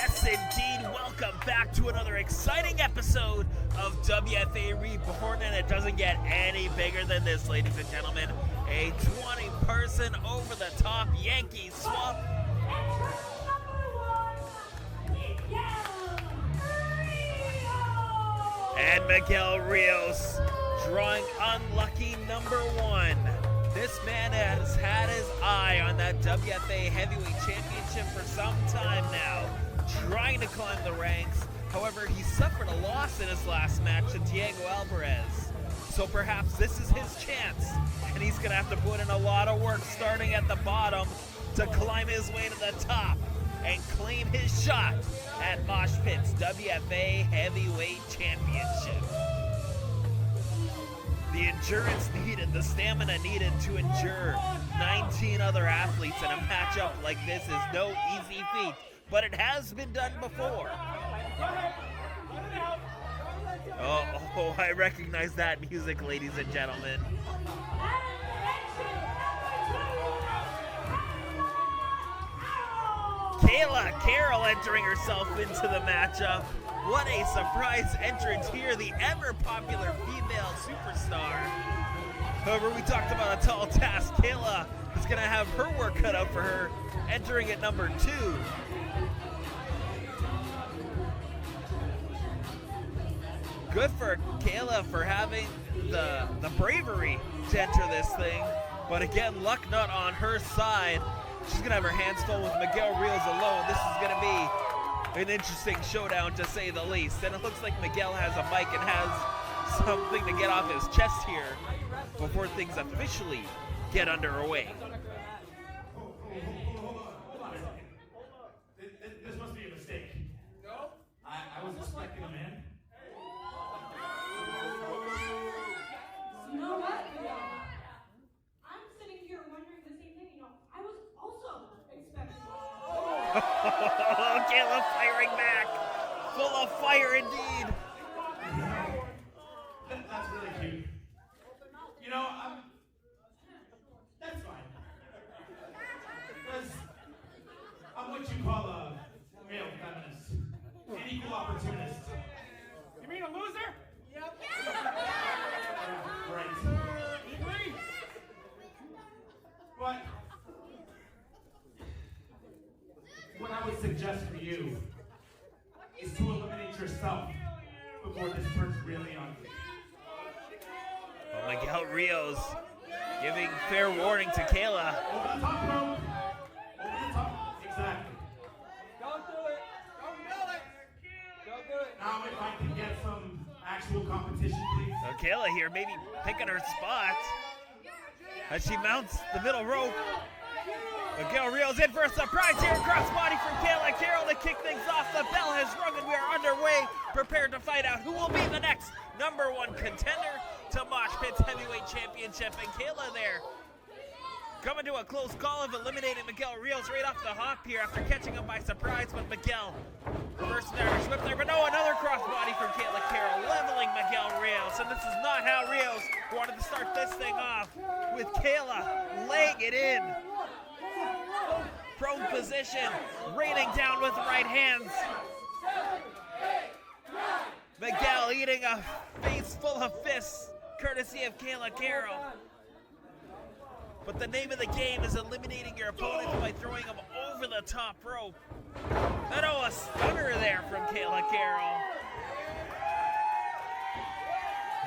Yes, indeed. Welcome back to another exciting episode of WFA Reborn, and it doesn't get any bigger than this, ladies and gentlemen. A 20-person over-the-top Yankee Swap. And Miguel Rios drawing unlucky number one. This man has had his eye on that WFA Heavyweight Championship for some time now, trying to climb the ranks. However, he suffered a loss in his last match to Diego Alvarez. So perhaps this is his chance, and he's going to have to put in a lot of work starting at the bottom to climb his way to the top and claim his shot at Mosh Pit's WFA Heavyweight Championship. The endurance needed, the stamina needed to endure 19 other athletes in a matchup like this is no easy feat, but it has been done before. Oh, I recognize that music, ladies and gentlemen. Kayla Carroll entering herself into the matchup. What a surprise entrance here, the ever-popular female superstar. However, we talked about a tall task. Kayla is going to have her work cut out for her, entering at number 2. Good for Kayla for having the bravery to enter this thing. But again, luck not on her side. She's going to have her hands full with Miguel Rios alone. This is going to be an interesting showdown, to say the least. And it looks like Miguel has a mic and has something to get off his chest here before things officially get underway. This must be a mistake. No? I was expecting a man. You know what? I'm sitting here wondering the same thing. I was also expecting. Kayla firing back. Full of fire indeed. That's really cute. That's fine. Because I'm what you call a male feminist. An equal opportunist. You mean a loser? Yep. Right. But what I would suggest for you is to eliminate yourself before this turns really ugly. Oh, Miguel Rios giving fair warning to Kayla. Over the top, bro. Over the top. Exactly. Don't do it. Don't do it. Don't do it. Now if I can get some actual competition, please. So Kayla here maybe picking her spot as she mounts the middle rope. Miguel Rios in for a surprise here. Crossbody from Kayla Carroll to kick things off. The bell has rung and we are underway, prepared to find out who will be the next number 1 contender to Mosh Pit's Heavyweight Championship. And Kayla there coming to a close call of eliminating Miguel Rios right off the hop here after catching him by surprise. But Miguel reversing there, whip there, but no, another crossbody from Kayla Carroll, leveling Miguel Rios. And this is not how Rios wanted to start this thing off, with Kayla laying it in. Prone position, raining down with right hands. Miguel eating a face full of fists, courtesy of Kayla Carroll. But the name of the game is eliminating your opponent by throwing him over the top rope. And oh, a stunner there from Kayla Carroll.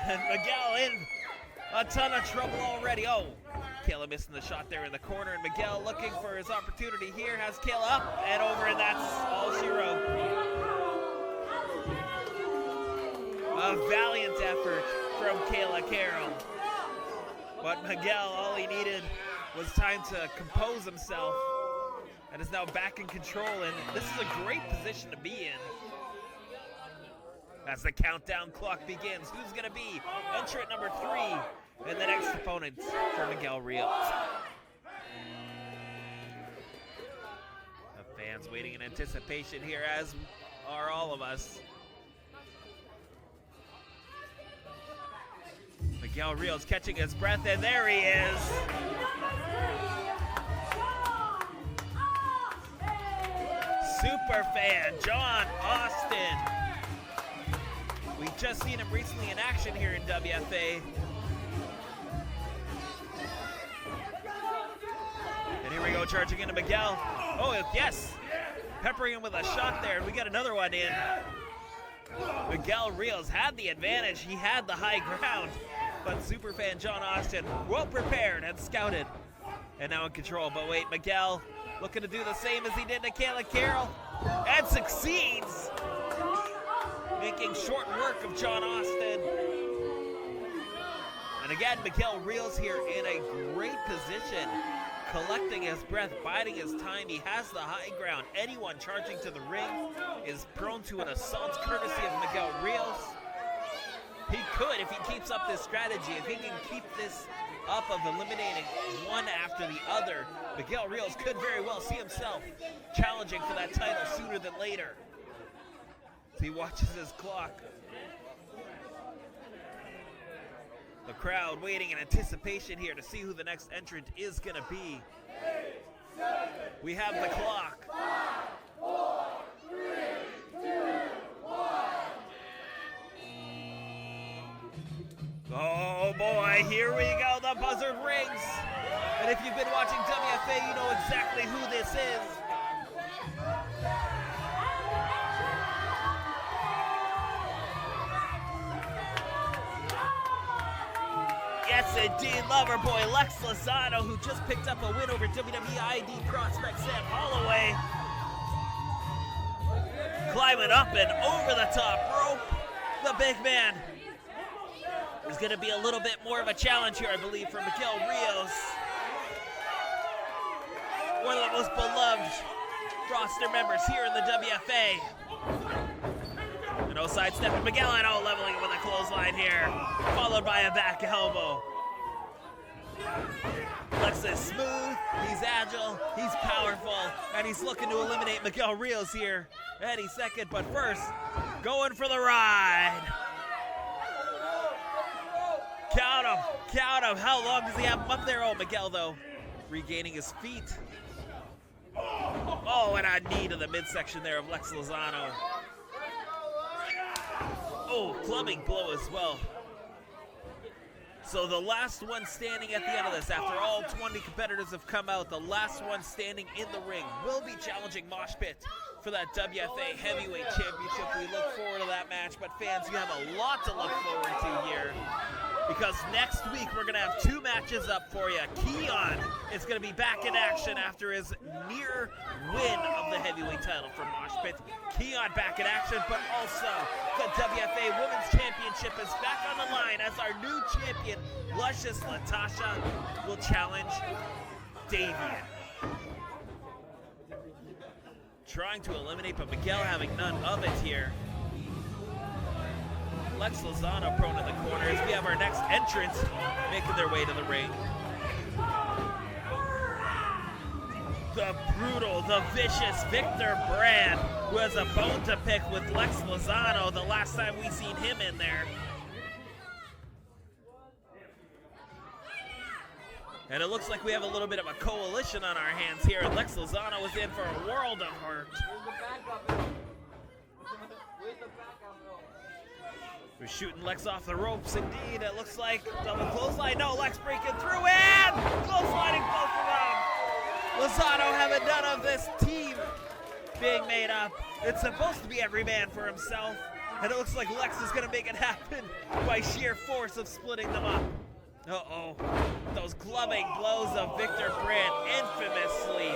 And Miguel in a ton of trouble already. Oh, Kayla missing the shot there in the corner, and Miguel looking for his opportunity here. Has Kayla up and over, and that's all she wrote. A valiant effort from Kayla Carroll. But Miguel, all he needed was time to compose himself, and is now back in control, and this is a great position to be in. As the countdown clock begins, who's going to be entrant number 3 and the next opponent for Miguel Rios? The fans waiting in anticipation here, as are all of us. Miguel Rios catching his breath, and there he is. Super superfan, John Austin. We've just seen him recently in action here in WFA. And here we go, charging into Miguel. Oh, yes. Peppering him with a shot there, and we got another one in. Miguel Rios had the advantage. He had the high ground. But superfan John Austin, well prepared and scouted. And now in control. But wait, Miguel looking to do the same as he did to Kayla Carroll. And succeeds. Making short work of John Austin. And again, Miguel Rios here in a great position. Collecting his breath, biding his time. He has the high ground. Anyone charging to the ring is prone to an assault courtesy of Miguel Rios. He could, if he keeps up this strategy, if he can keep this up of eliminating one after the other, Miguel Rios could very well see himself challenging for that title sooner than later. As he watches his clock. The crowd waiting in anticipation here to see who the next entrant is going to be. We have the clock. 5, 4, 3, 2, 1. Oh boy, here we go, the buzzer rings. And if you've been watching WFA, you know exactly who this is. Yes, indeed, Loverboy Lex Lozano, who just picked up a win over WWE ID prospect Sam Holloway. Climbing up and over the top rope, the big man. There's going to be a little bit more of a challenge here, I believe, for Miguel Rios. One of the most beloved roster members here in the WFA. No sidestepping Miguel, and leveling it with a clothesline here, followed by a back elbow. Lex is smooth, he's agile, he's powerful, and he's looking to eliminate Miguel Rios here any second, but first, going for the ride. Count him. How long does he have him up there? Oh, Miguel, though, regaining his feet. Oh, and a knee to the midsection there of Lex Lozano. Oh, clubbing blow as well. So the last one standing at the end of this, after all 20 competitors have come out, the last one standing in the ring will be challenging Mosh Pit for that WFA Heavyweight Championship. We look forward to that match, but fans, you have a lot to look forward to here. Because next week we're going to have 2 matches up for you. Keon is going to be back in action after his near win of the heavyweight title from Mosh Pit. Keon back in action, but also the WFA Women's Championship is back on the line as our new champion, Luscious Latasha, will challenge Davian. Trying to eliminate, but Miguel having none of it here. Lex Lozano prone in the corner as we have our next entrant making their way to the ring. The brutal, the vicious Victor Brand, who has a bone to pick with Lex Lozano the last time we seen him in there. And it looks like we have a little bit of a coalition on our hands here, and Lex Lozano is in for a world of hurt. We're shooting Lex off the ropes, indeed. It looks like double clothesline. No, Lex breaking through and clotheslining both of them. Lozano having none of this team being made up. It's supposed to be every man for himself, and it looks like Lex is going to make it happen by sheer force of splitting them up. Uh-oh. Those clubbing blows of Victor Brand infamously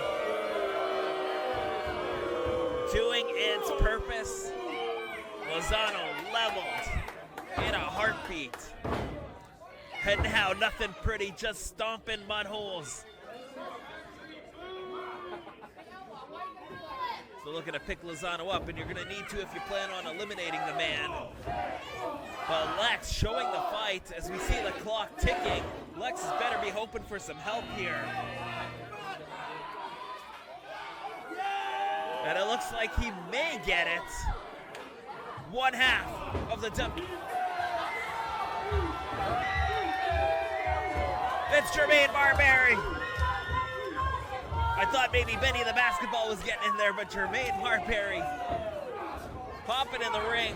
doing its purpose. Lozano leveled in a heartbeat. And now nothing pretty, just stomping mud holes. So looking to pick Lozano up, and you're going to need to if you plan on eliminating the man. But Lex showing the fight as we see the clock ticking. Lex better be hoping for some help here. And it looks like he may get it. One half of the It's Jermaine Barberi. I thought maybe Benny the basketball was getting in there, but Jermaine Marbury popping in the ring,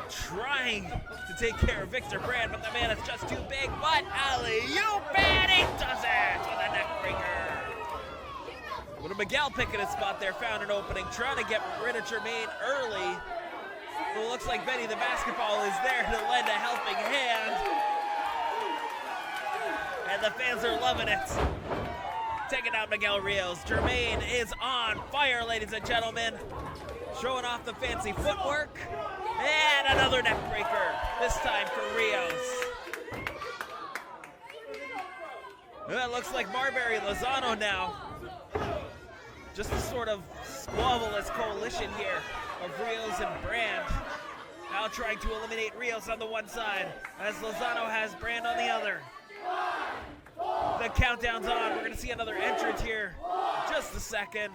trying to take care of Victor Brand, but the man is just too big. But alley-oop, and he does it with a neck breaker. With Miguel picking his spot there, found an opening, trying to get rid of Jermaine early. But it looks like Benny the basketball is there to lend a helping hand. And the fans are loving it. Taking out Miguel Rios. Jermaine is on fire, ladies and gentlemen. Showing off the fancy footwork. And another neck breaker, this time for Rios. That looks like Marbury and Lozano now. Just a sort of squabble-less coalition here of Rios and Brand. Now trying to eliminate Rios on the one side, as Lozano has Brand on the other. The countdown's on. We're going to see another entrant here in just a second.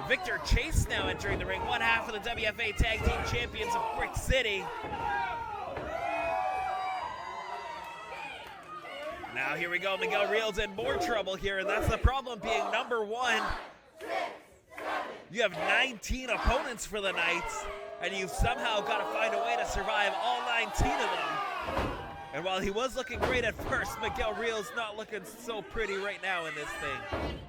Victor Chase now entering the ring, one half of the WFA Tag Team Champions of Brick City. Now here we go, Miguel Rios in more trouble here, and that's the problem being number one. You have 19 opponents for the night, and you've somehow got to find a way to survive all 19 of them. And while he was looking great at first, Miguel Rios not looking so pretty right now in this thing.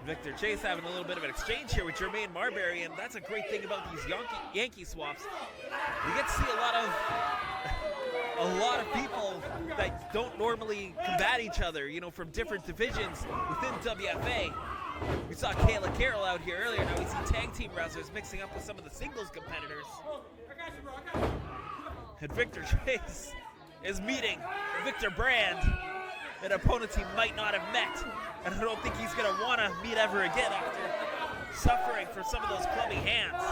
Victor Chase having a little bit of an exchange here with Jermaine Marbury, and that's a great thing about these Yankee swaps. You get to see a lot of people that don't normally combat each other, you know, from different divisions within WFA. We saw Kayla Carroll out here earlier. Now we see tag team wrestlers mixing up with some of the singles competitors. And Victor Chase is meeting Victor Brand, an opponent he might not have met, and I don't think he's going to want to meet ever again after suffering from some of those clubby hands.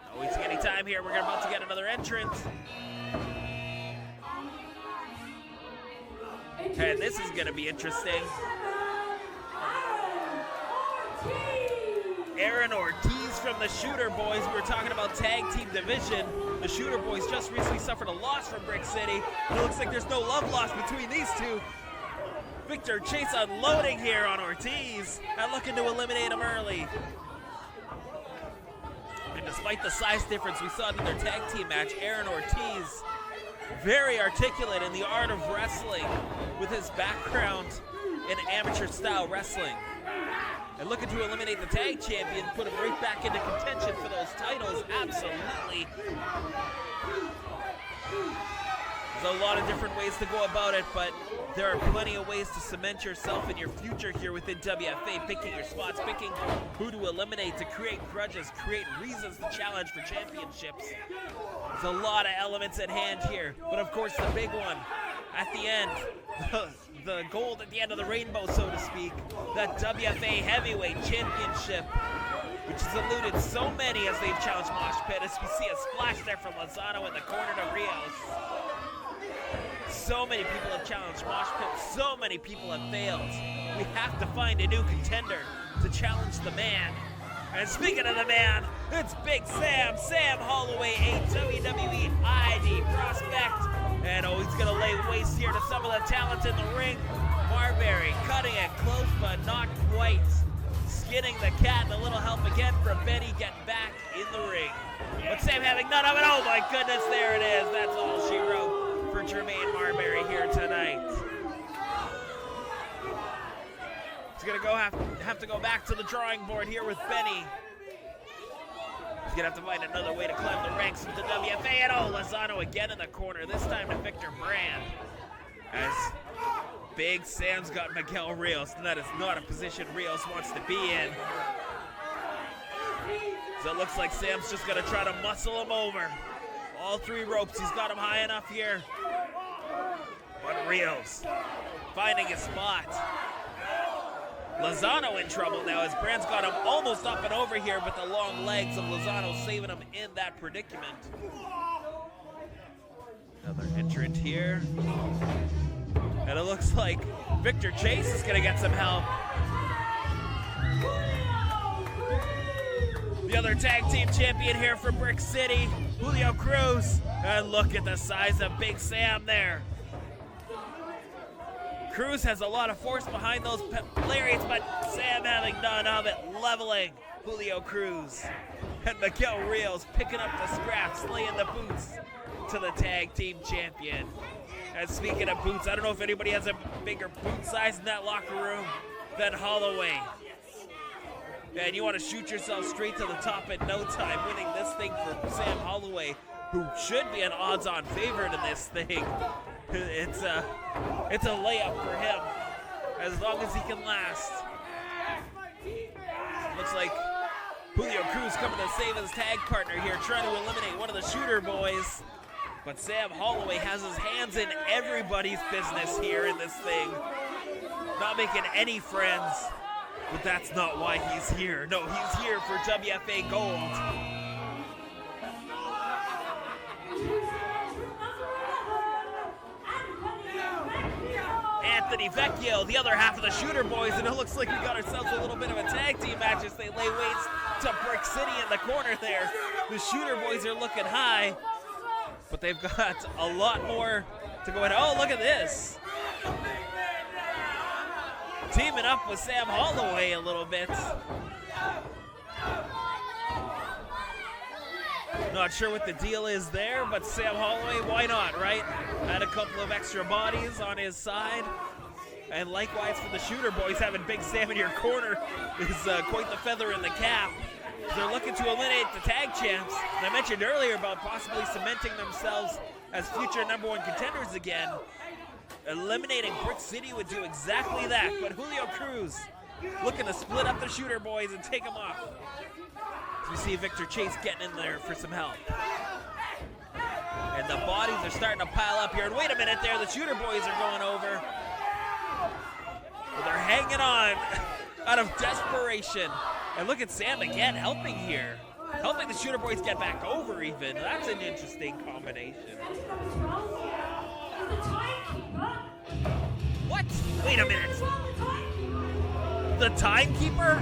Not wasting any time here. We're about to get another entrant. And this is going to be interesting. Aaron Ortiz from the Shooter Boys. We were talking about tag team division. The Shooter Boys just recently suffered a loss from Brick City. And it looks like there's no love lost between these two. Victor Chase unloading here on Ortiz and looking to eliminate him early. And despite the size difference we saw in their tag team match, Aaron Ortiz, very articulate in the art of wrestling with his background in amateur style wrestling. And looking to eliminate the tag champion, put him right back into contention for those titles, absolutely. There's a lot of different ways to go about it, but there are plenty of ways to cement yourself in your future here within WFA, picking your spots, picking who to eliminate, to create grudges, create reasons to challenge for championships. There's a lot of elements at hand here, but of course the big one at the end, the gold at the end of the rainbow, so to speak, that WFA Heavyweight Championship, which has eluded so many as they've challenged Mosh Pit, as we see a splash there from Lozano in the corner to Rios. So many people have challenged Mosh Pit, so many people have failed. We have to find a new contender to challenge the man. And speaking of the man, it's Big Sam Holloway, a WWE ID prospect. And he's gonna lay waste here to some of the talent in the ring. Marbury cutting it close, but not quite. Skinning the cat, and a little help again from Benny getting back in the ring. But Sam having none of it. Oh my goodness, there it is. That's all she wrote for Jermaine Marbury here tonight. He's gonna have to go back to the drawing board here with Benny. He's gonna have to find another way to climb the ranks of the WFA. And Lozano again in the corner, this time to Victor Brand. As Big Sam's got Miguel Rios, and that is not a position Rios wants to be in. So it looks like Sam's just gonna try to muscle him over. All three ropes, he's got him high enough here. But Rios finding his spot. Lozano in trouble now as Brand's got him almost up and over here, but the long legs of Lozano saving him in that predicament. Another entrant here. And it looks like Victor Chase is gonna get some help. The other tag team champion here for Brick City, Julio Cruz. And look at the size of Big Sam there. Cruz has a lot of force behind those lariats, but Sam having none of it, leveling Julio Cruz. And Miguel Rios picking up the scraps, laying the boots to the tag team champion. And speaking of boots, I don't know if anybody has a bigger boot size in that locker room than Holloway. And you want to shoot yourself straight to the top in no time, winning this thing for Sam Holloway, who should be an odds-on favorite in this thing. It's a layup for him, as long as he can last. Looks like Julio Cruz coming to save his tag partner here, trying to eliminate one of the shooter boys. But Sam Holloway has his hands in everybody's business here in this thing. Not making any friends, but that's not why he's here. No, he's here for WFA Gold. Anthony Vecchio, the other half of the shooter boys, and it looks like we got ourselves a little bit of a tag team match as they lay waste to Brick City in the corner there. The shooter boys are looking high, but they've got a lot more to go in. Oh, look at this. Teaming up with Sam Holloway a little bit. Not sure what the deal is there, but Sam Holloway, why not, right? Had a couple of extra bodies on his side. And likewise for the shooter boys, having Big Sam in your corner is quite the feather in the cap. They're looking to eliminate the tag champs. And I mentioned earlier about possibly cementing themselves as future #1 contenders again. Eliminating Brick City would do exactly that, but Julio Cruz looking to split up the shooter boys and take them off. So we see Victor Chase getting in there for some help. And the bodies are starting to pile up here. And wait a minute there, the shooter boys are going over. But they're hanging on out of desperation. And look at Sam again helping here. Helping the shooter boys get back over even. That's an interesting combination. What? Wait a minute. The timekeeper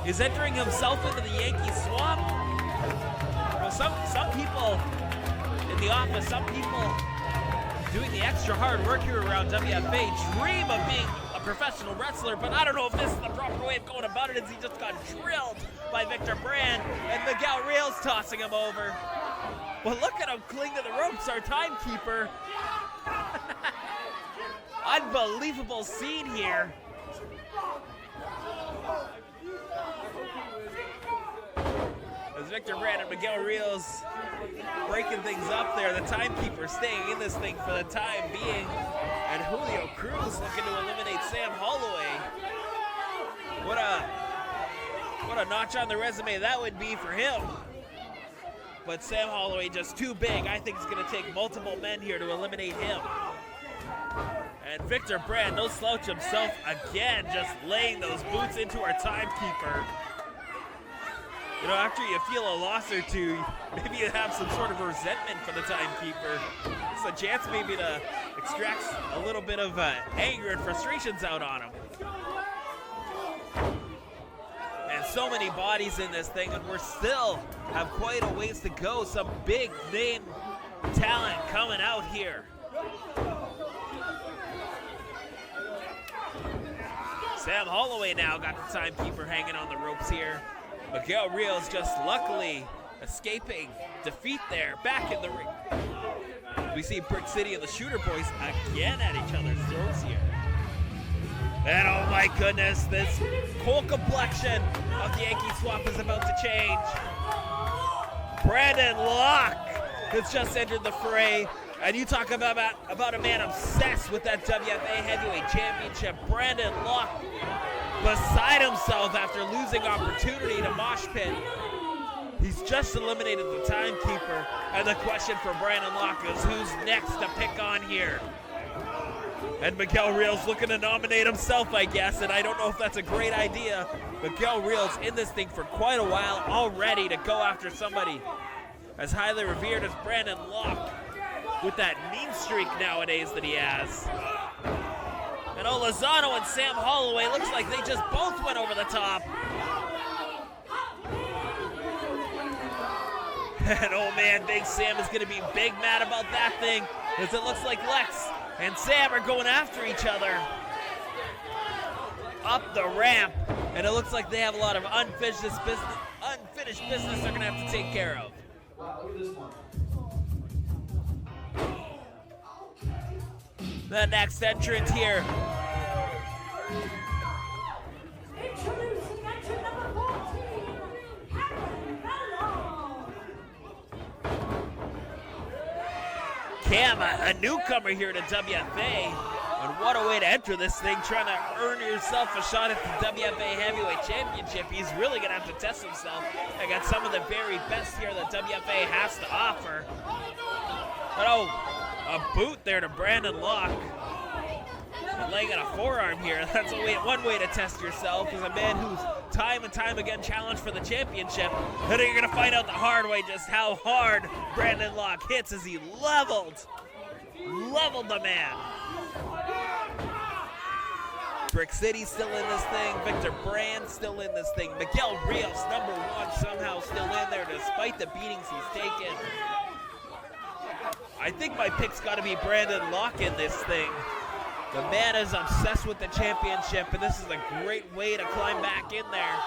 is entering himself into the Yankee Swap? Well, some people in the office, some people doing the extra hard work here around WFA dream of being a professional wrestler, but I don't know if this is the proper way of going about it, as he just got drilled by Victor Brand, and Miguel Rios tossing him over. Well, look at him cling to the ropes, our timekeeper. Unbelievable scene here. As Victor Brand and Miguel Rios breaking things up there, the timekeeper staying in this thing for the time being, and Julio Cruz looking to eliminate Sam Holloway. What a notch on the resume that would be for him. But Sam Holloway just too big. I think it's going to take multiple men here to eliminate him. And Victor Brand, no slouch himself, again, just laying those boots into our timekeeper. You know, after you feel a loss or two, maybe you have some sort of resentment for the timekeeper. It's a chance maybe to extract a little bit of anger and frustrations out on him. And so many bodies in this thing, and we're still have quite a ways to go. Some big name talent coming out here. Sam Holloway now got the timekeeper hanging on the ropes here. Miguel Rios just luckily escaping defeat there, back in the ring. We see Brick City and the shooter boys again at each other's throats here. And oh my goodness, this whole complexion of the Yankee Swap is about to change. Brandon Locke has just entered the fray. And you talk about a man obsessed with that WFA Heavyweight Championship. Brandon Locke beside himself after losing opportunity to Mosh Pit. He's just eliminated the timekeeper. And the question for Brandon Locke is, who's next to pick on here? And Miguel Rios looking to nominate himself, I guess. And I don't know if that's a great idea. Miguel Rios in this thing for quite a while, all ready to go after somebody as highly revered as Brandon Locke, with that mean streak nowadays that he has. And Lozano and Sam Holloway, looks like they just both went over the top. And oh man, Big Sam is gonna be big mad about that thing, as it looks like Lex and Sam are going after each other up the ramp, and it looks like they have a lot of unfinished business they're gonna have to take care of. Look at this one. The next entrant here. Introducing entrant number 14, Cam, a newcomer here to WFA, and what a way to enter this thing, trying to earn yourself a shot at the WFA Heavyweight Championship. He's really gonna have to test himself against some of the very best here that WFA has to offer. But oh, a boot there to Brandon Locke. And laying on a forearm here. That's one way to test yourself as a man who's time and time again challenged for the championship. And you're going to find out the hard way just how hard Brandon Locke hits as he leveled the man. Brick City still in this thing. Victor Brand still in this thing. Miguel Rios, number 1, somehow still in there despite the beatings he's taken. I think my pick's got to be Brandon Locke in this thing. The man is obsessed with the championship, and this is a great way to climb back in there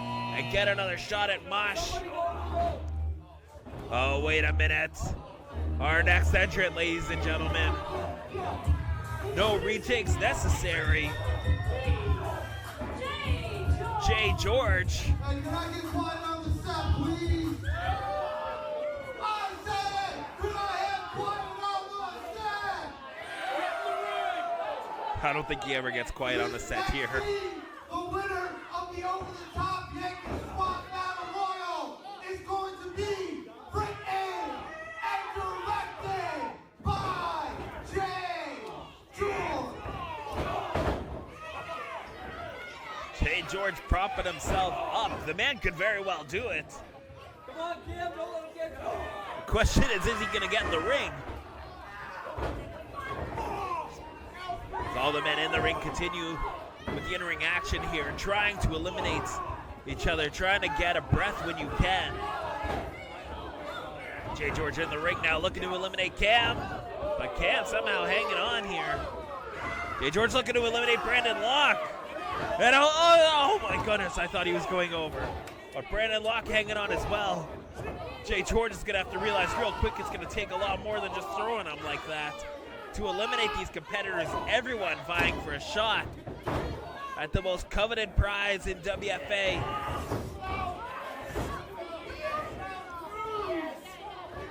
and get another shot at Mosh. Oh, wait a minute. Our next entrant, ladies and gentlemen. No retakes necessary. Jay George. Hey, can I get quiet on the set, please? I said, can I have quiet on the set? I don't think he ever gets quiet on the set here. The winner of the over-the-top Yankee Swap Battle Royal is going to be written and directed by Jay George. Jay George propping himself up. The man could very well do it. Come on, Cam, don't let him get caught. The question is he going to get in the ring? As all the men in the ring continue with the in-ring action here, trying to eliminate each other, trying to get a breath when you can. Jay George in the ring now, looking to eliminate Cam, but Cam somehow hanging on here. Jay George looking to eliminate Brandon Locke. And oh my goodness, I thought he was going over. But Brandon Locke hanging on as well. Jay George is gonna have to realize real quick it's gonna take a lot more than just throwing him like that to eliminate these competitors, everyone vying for a shot at the most coveted prize in WFA.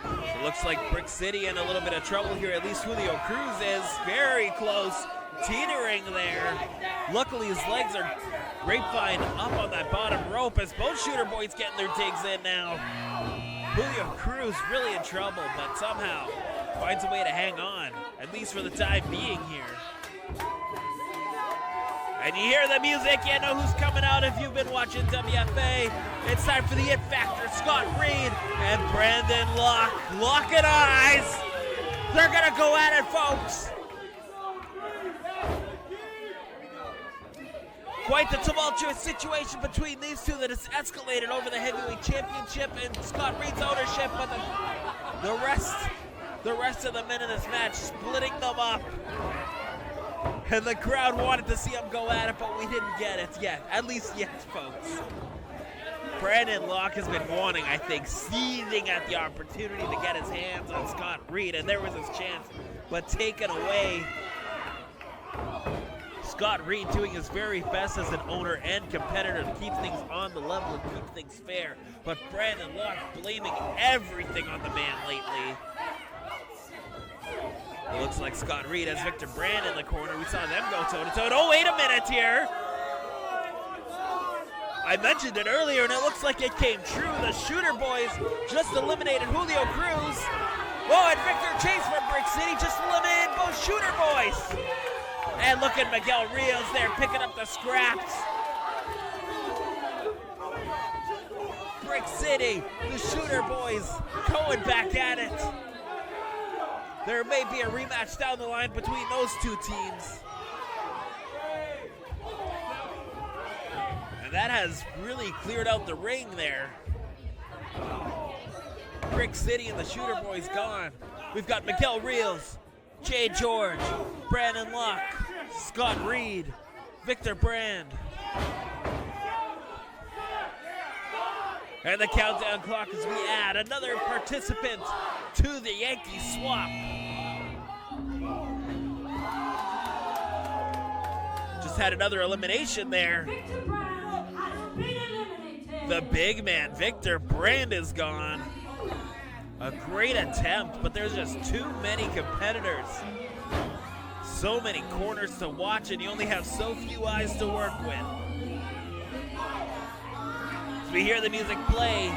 It looks like Brick City in a little bit of trouble here. At least Julio Cruz is very close, teetering there. Luckily his legs are grapevine up on that bottom rope as both shooter boys getting their digs in now. Julio Cruz really in trouble, but somehow finds a way to hang on, at least for the time being here. And you hear the music, you know who's coming out if you've been watching WFA. It's time for the It Factor, Scott Reed and Brandon Locke. Locking eyes. They're gonna go at it, folks. Quite the tumultuous situation between these two that has escalated over the Heavyweight Championship and Scott Reed's ownership, but the rest of the men in this match splitting them up. And the crowd wanted to see them go at it, but we didn't get it yet. At least yet, folks. Brandon Locke has been wanting, I think, seething at the opportunity to get his hands on Scott Reed, and there was his chance, but taken away. Scott Reed doing his very best as an owner and competitor to keep things on the level and keep things fair. But Brandon Locke blaming everything on the man lately. It looks like Scott Reed has Victor Brand in the corner. We saw them go toe-to-toe. Oh, wait a minute here. I mentioned it earlier, and it looks like it came true. The shooter boys just eliminated Julio Cruz. Oh, and Victor Chase from Brick City just eliminated both shooter boys. And look at Miguel Rios there picking up the scraps. Brick City, the shooter boys going back at it. There may be a rematch down the line between those two teams. And that has really cleared out the ring there. Brick City and the Shooter Boys gone. We've got Miguel Reels, Jay George, Brandon Locke, Scott Reed, Victor Brand. And the countdown clock as we add another participant to the Yankee Swap. Just had another elimination there. Victor Brand has been eliminated. The big man, Victor Brand, is gone. A great attempt, but there's just too many competitors. So many corners to watch, and you only have so few eyes to work with. As we hear the music play,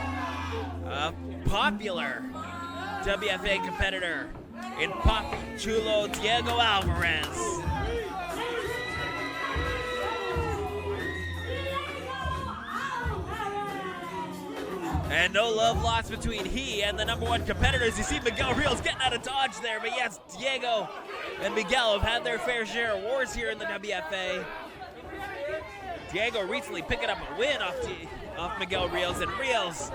a popular WFA competitor in Papi Chulo Diego Alvarez. And no love lost between he and the #1 competitors. You see Miguel Reels getting out of dodge there, but yes, Diego and Miguel have had their fair share of wars here in the WFA. Diego recently picking up a win off Miguel Reels, and Reels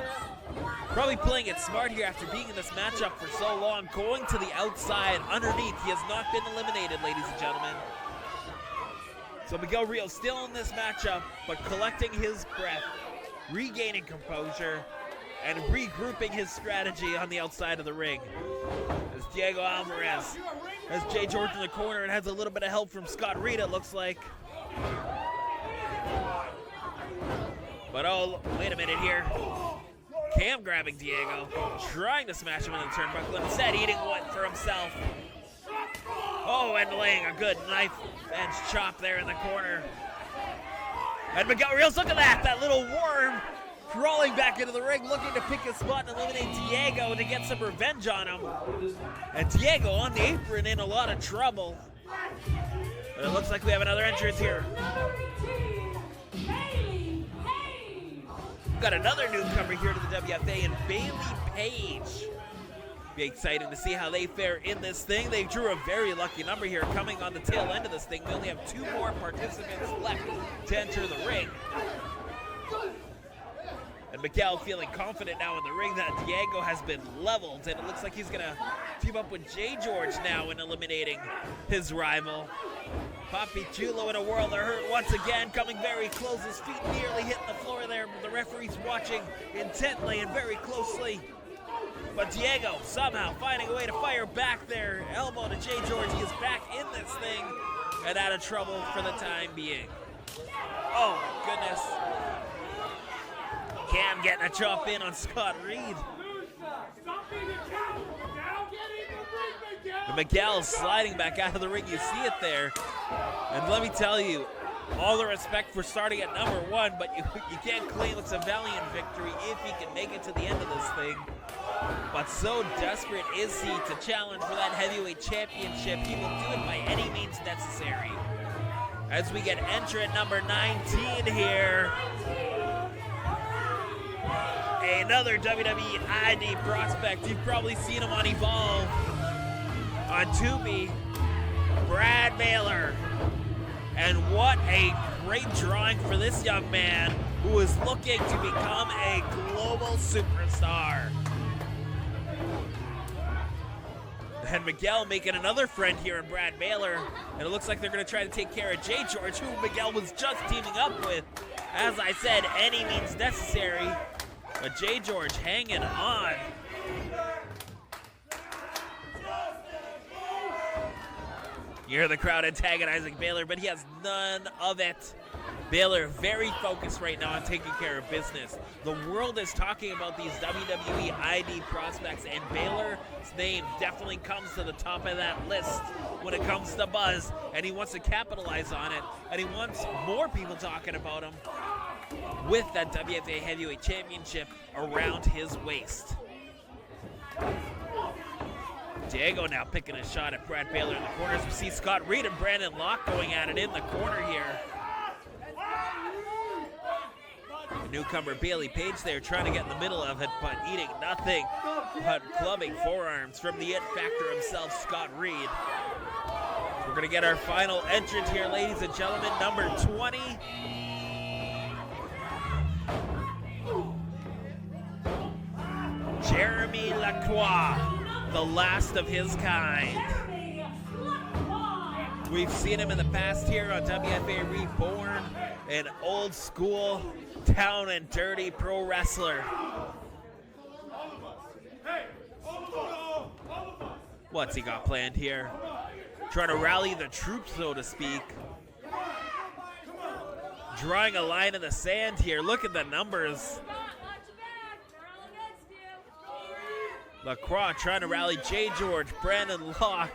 probably playing it smart here after being in this matchup for so long, going to the outside underneath. He has not been eliminated, ladies and gentlemen. So Miguel Reels still in this matchup, but collecting his breath, regaining composure, and regrouping his strategy on the outside of the ring. As Diego Alvarez has Jay George in the corner and has a little bit of help from Scott Reed, it looks like. But oh, wait a minute here. Cam grabbing Diego, trying to smash him into the turnbuckle, instead eating one for himself. Oh, and laying a good knife edge chop there in the corner. And Miguel Reels, look at that little worm crawling back into the ring, looking to pick his spot and eliminate Diego to get some revenge on him. And Diego on the apron in a lot of trouble. But it looks like we have another entrance here. We've got another newcomer here to the WFA, and Bailey Page. Be exciting to see how they fare in this thing. They drew a very lucky number here coming on the tail end of this thing. We only have 2 more participants left to enter the ring. And Miguel feeling confident now in the ring that Diego has been leveled, and it looks like he's gonna team up with Jay George now in eliminating his rival. Papi Chulo in a world of hurt once again, coming very close. His feet nearly hitting the floor there, but the referee's watching intently and very closely. But Diego somehow finding a way to fire back there. Elbow to Jay George. He is back in this thing and out of trouble for the time being. Oh, my goodness. Cam getting a chop in on Scott Reed. And Miguel sliding back out of the ring. You see it there. And let me tell you, all the respect for starting at #1, but you can't claim it's a valiant victory if he can make it to the end of this thing. But so desperate is he to challenge for that heavyweight championship, he will do it by any means necessary. As we get entrant number 19 here. Another WWE ID prospect. You've probably seen him on Evolve, on Tubi, Brad Baylor. And what a great drawing for this young man who is looking to become a global superstar. And Miguel making another friend here in Brad Baylor. And it looks like they're going to try to take care of Jay George, who Miguel was just teaming up with. As I said, any means necessary. But Jay George hanging on. You hear the crowd antagonizing Baylor, but he has none of it. Baylor very focused right now on taking care of business. The world is talking about these WWE ID prospects, and Baylor's name definitely comes to the top of that list when it comes to buzz, and he wants to capitalize on it, and he wants more people talking about him with that WFA Heavyweight Championship around his waist. Diego now picking a shot at Brad Baylor in the corners. We see Scott Reed and Brandon Locke going at it in the corner here. The newcomer Bailey Page there trying to get in the middle of it, but eating nothing but clubbing forearms from the It Factor himself, Scott Reed. We're going to get our final entrant here, ladies and gentlemen, number 20. Jeremy Locke, the last of his kind. We've seen him in the past here on WFA Reborn, an old school, down and dirty pro wrestler. What's he got planned here? Trying to rally the troops, so to speak. Drawing a line in the sand here. Look at the numbers. Lacroix trying to rally Jay George, Brandon Locke,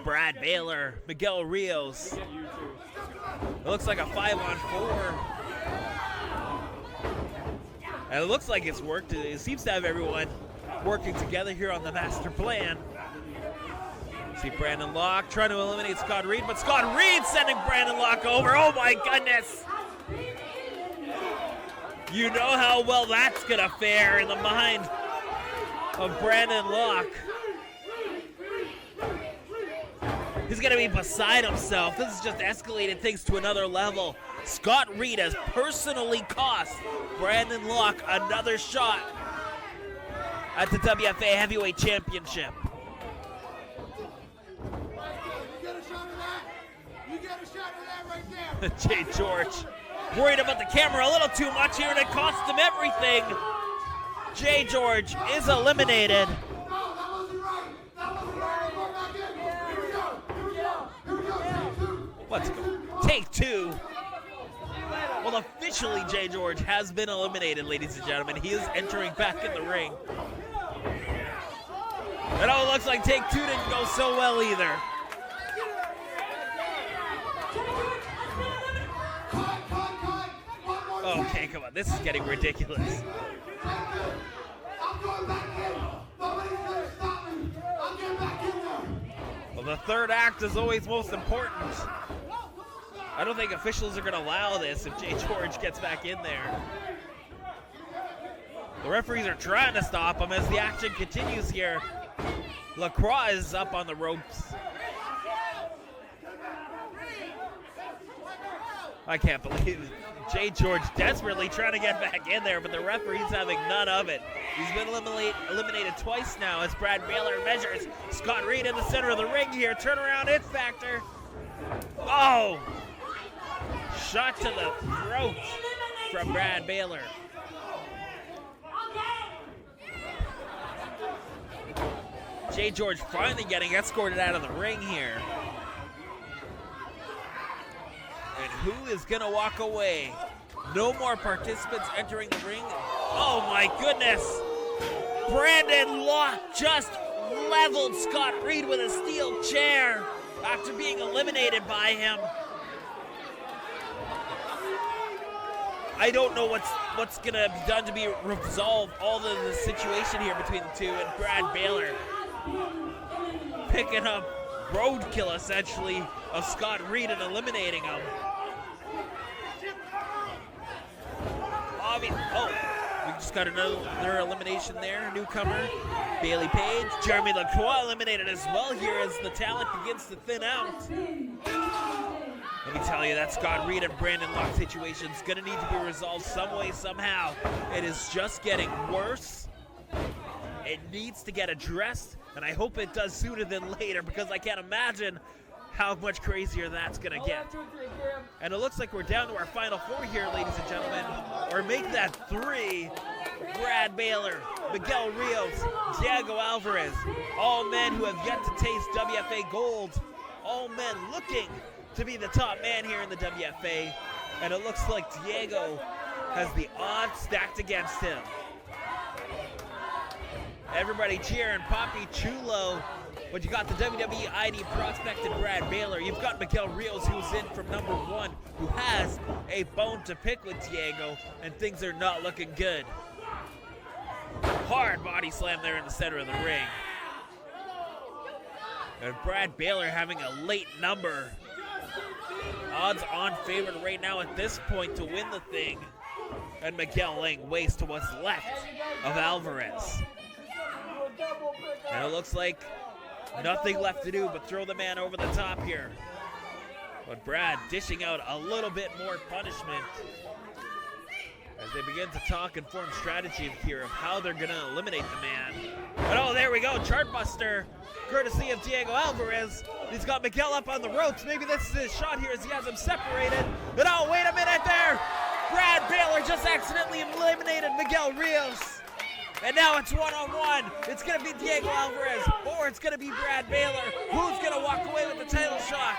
Brad Baylor, Miguel Rios. It looks like a 5-on-4. And it looks like it's worked. It seems to have everyone working together here on the master plan. See Brandon Locke trying to eliminate Scott Reed, but Scott Reed sending Brandon Locke over. Oh my goodness! You know how well that's gonna fare in the mind of Brandon Locke. He's gonna be beside himself. This has just escalated things to another level. Scott Reed has personally cost Brandon Locke another shot at the WFA Heavyweight Championship. Jay George worried about the camera a little too much here, and it cost him everything. Jay George is eliminated. Let's go. Take two. Well, officially, Jay George has been eliminated, ladies and gentlemen. He is entering back in the ring. And oh, it looks like take two didn't go so well either. Okay, come on. This is getting ridiculous. Well, the third act is always most important. I don't think officials are going to allow this if Jay George gets back in there. The referees are trying to stop him as the action continues here. Lacroix is up on the ropes. I can't believe it. Jay George desperately trying to get back in there, but the referee's having none of it. He's been eliminated twice now as Brad Baylor measures Scott Reed in the center of the ring here. Turnaround hit factor. Oh! Shot to the throat from Brad Baylor. Jay George finally getting escorted out of the ring here. And who is going to walk away? No more participants entering the ring. Oh my goodness. Brandon Locke just leveled Scott Reed with a steel chair after being eliminated by him. I don't know what's going to be done to be resolved all the situation here between the two, and Brad Baylor picking up roadkill essentially of Scott Reed and eliminating him. Oh, we just got another elimination there. Newcomer, Bailey Page. Jeremy Lacroix eliminated as well here as the talent begins to thin out. Let me tell you, that Scott Reed and Brandon Locke situation is going to need to be resolved some way, somehow. It is just getting worse. It needs to get addressed, and I hope it does sooner than later, because I can't imagine how much crazier that's going to get. And it looks like we're down to our final four here, ladies and gentlemen. Or make that three. Brad Baylor, Miguel Rios, Diego Alvarez. All men who have yet to taste WFA gold. All men looking to be the top man here in the WFA. And it looks like Diego has the odds stacked against him. Everybody cheering Papi Chulo. But you got the WWE ID prospect in Brad Baylor. You've got Miguel Rios, who's in from number one, who has a bone to pick with Diego, and things are not looking good. Hard body slam there in the center of the ring. And Brad Baylor having a late number. Odds on favorite right now at this point to win the thing. And Miguel laying waste to what's left of Alvarez. And it looks like nothing left to do but throw the man over the top here. But Brad dishing out a little bit more punishment. as they begin to talk and form strategy here of how they're going to eliminate the man. But oh, there we go, Chartbuster, courtesy of Diego Alvarez. He's got Miguel up on the ropes. Maybe this is his shot here as he has him separated. But oh, wait a minute there. Brad Baylor just accidentally eliminated Miguel Rios. And now it's one-on-one. It's going to be Diego Alvarez, or it's going to be Brad Baylor. Who's going to walk away with the title shot?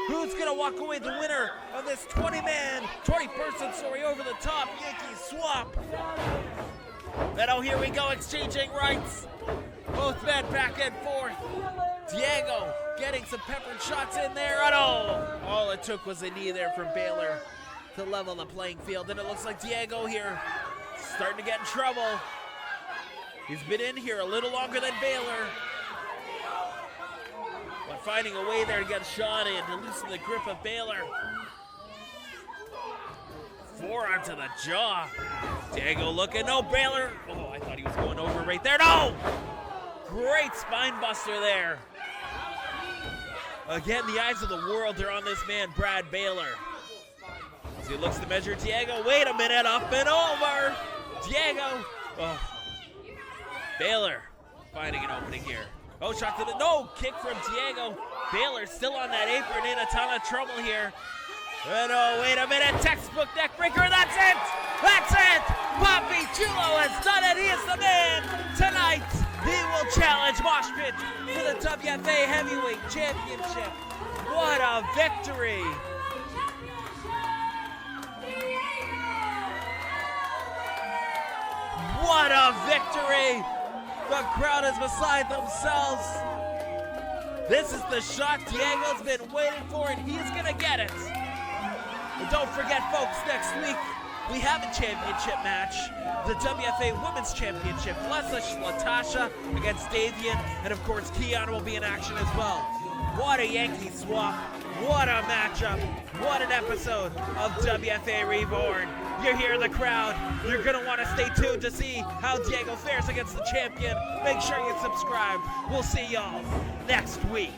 Who's going to walk away the winner of this 20-person story over the top Yankee Swap? And oh, here we go, exchanging rights. Both men back and forth. Diego getting some peppered shots in there. And oh, all it took was a knee there from Baylor to level the playing field. And it looks like Diego here starting to get in trouble. He's been in here a little longer than Baylor, but finding a way there to get a shot in to loosen the grip of Baylor. Forearm to the jaw. Diego looking, no, Baylor. Oh, I thought he was going over right there. No! Great spine buster there. Again, the eyes of the world are on this man, Brad Baylor. As he looks to measure Diego. Wait a minute, up and over. Diego. Oh. Baylor finding an opening here. Oh, shot to the, no, kick from Diego. Baylor still on that apron, in a ton of trouble here. And oh, wait a minute, textbook neck breaker, that's it! That's it! Bobby Chulo has done it, he is the man tonight. He will challenge Mosh Pit for the WFA Heavyweight Championship. What a victory! What a victory! The crowd is beside themselves. This is the shot Diego's been waiting for, and he's gonna get it. And don't forget, folks, next week we have a championship match, the WFA Women's Championship. Latasha against Davian, and of course Keon will be in action as well. What a Yankee Swap. What a matchup. What an episode of WFA Reborn. You're here in the crowd. You're going to want to stay tuned to see how Diego fares against the champion. Make sure you subscribe. We'll see y'all next week.